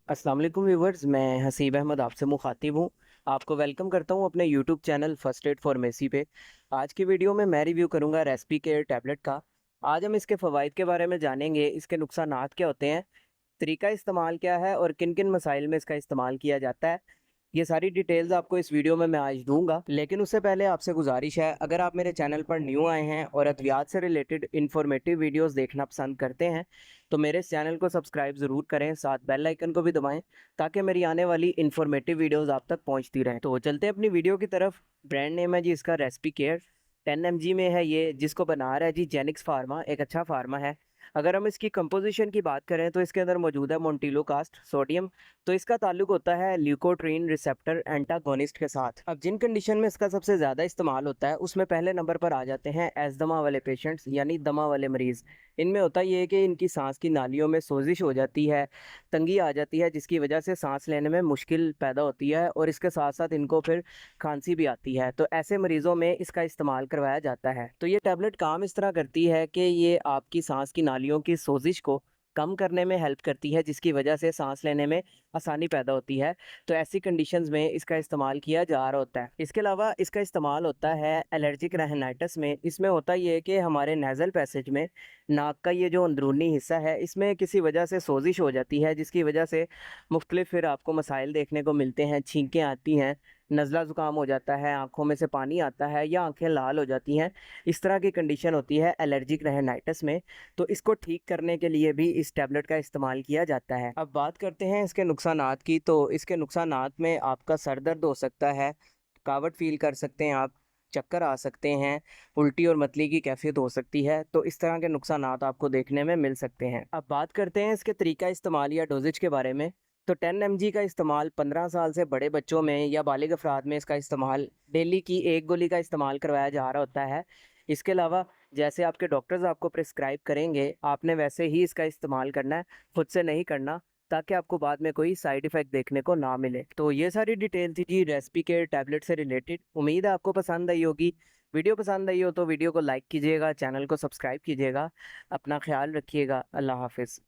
अस्सलाम वालेकुम व्यूवर्स, मैं हसीब अहमद आपसे मुखातिब हूँ। आपको वेलकम करता हूँ अपने YouTube channel first aid pharmacy पे। आज की वीडियो में मैं रिव्यू करूँगा रेस्पी केयर टैबलेट का। आज हम इसके फ़वाइद के बारे में जानेंगे, इसके नुकसानात क्या होते हैं, तरीका इस्तेमाल क्या है और किन-किन मसाइल में इसका इस्तेमाल किया जाता है। ये सारी डिटेल्स आपको इस वीडियो में मैं आज दूँगा। लेकिन उससे पहले आपसे गुज़ारिश है, अगर आप मेरे चैनल पर न्यू आए हैं और अद्वियात से रिलेटेड इन्फॉर्मेटिव वीडियोज़ देखना पसंद करते हैं, तो मेरे इस चैनल को सब्सक्राइब ज़रूर करें, साथ बेल आइकन को भी दबाएँ ताकि मेरी आने वाली इन्फॉर्मेटिव वीडियोज़ आप तक पहुँचती रहें। तो चलते हैं अपनी वीडियो की तरफ। ब्रांड नेम है जी इसका रेसिपी केयर, 10 mg में है ये, जिसको बना रहा है जी जेनिक्स फार्मा, एक अच्छा फार्मा है। अगर हम इसकी कंपोज़िशन की बात करें तो इसके अंदर मौजूद है मोंटिलोकास्ट सोडियम। तो इसका ताल्लुक होता है ल्यूकोट्रीन रिसेप्टर एंटागोनिस्ट के साथ। अब जिन कंडीशन में इसका सबसे ज़्यादा इस्तेमाल होता है उसमें पहले नंबर पर आ जाते हैं एज़दमा वाले पेशेंट्स, यानी दमा वाले मरीज़। इनमें होता ये है कि इनकी सांस की नालियों में सोजिश हो जाती है, तंगी आ जाती है, जिसकी वजह से सांस लेने में मुश्किल पैदा होती है और इसके साथ साथ इनको फिर खांसी भी आती है। तो ऐसे मरीज़ों में इसका इस्तेमाल करवाया जाता है। तो ये टैबलेट काम इस तरह करती है कि ये आपकी सांस की नालियों की सोजिश को कम करने में हेल्प करती है, जिसकी वजह से सांस लेने में आसानी पैदा होती है। तो ऐसी कंडीशंस में इसका इस्तेमाल किया जा रहा होता है। इसके अलावा इसका इस्तेमाल होता है एलर्जिक रहाइटिस में। इसमें होता ये है कि हमारे नेज़ल पैसेज में, नाक का ये जो अंदरूनी हिस्सा है, इसमें किसी वजह से सोजिश हो जाती है, जिसकी वजह से मुख्तलिफ फिर आपको मसाइल देखने को मिलते हैं। छींकें आती हैं, नज़ला ज़ुकाम हो जाता है, आँखों में से पानी आता है या आँखें लाल हो जाती हैं। इस तरह की कंडीशन होती है एलर्जिक रहाइटिस में। तो इसको ठीक करने के लिए भी इस टैबलेट का इस्तेमाल किया जाता है। अब बात करते हैं इसके नुकसानात की। तो इसके नुकसानात में आपका सर दर्द हो सकता है, थकावट फ़ील कर सकते हैं आप, चक्कर आ सकते हैं, उल्टी और मतली की कैफ़ियत हो सकती है। तो इस तरह के नुकसानात आपको देखने में मिल सकते हैं। अब बात करते हैं इसके तरीका इस्तेमाल या डोज़ेज के बारे में। तो 10 mg का इस्तेमाल 15 साल से बड़े बच्चों में या बालिग अफ़राद में इसका इस्तेमाल डेली की 1 गोली का इस्तेमाल करवाया जा रहा होता है। इसके अलावा जैसे आपके डॉक्टर्स आपको प्रिस्क्राइब करेंगे, आपने वैसे ही इसका इस्तेमाल करना है, खुद से नहीं करना, ताकि आपको बाद में कोई साइड इफ़ेक्ट देखने को ना मिले। तो ये सारी डिटेल थी जी रेसिपी केयर टैबलेट से रिलेटेड। उम्मीद है आपको पसंद आई होगी। वीडियो पसंद आई हो तो वीडियो को लाइक कीजिएगा, चैनल को सब्सक्राइब कीजिएगा। अपना ख़्याल रखिएगा। अल्लाह हाफ़िज़।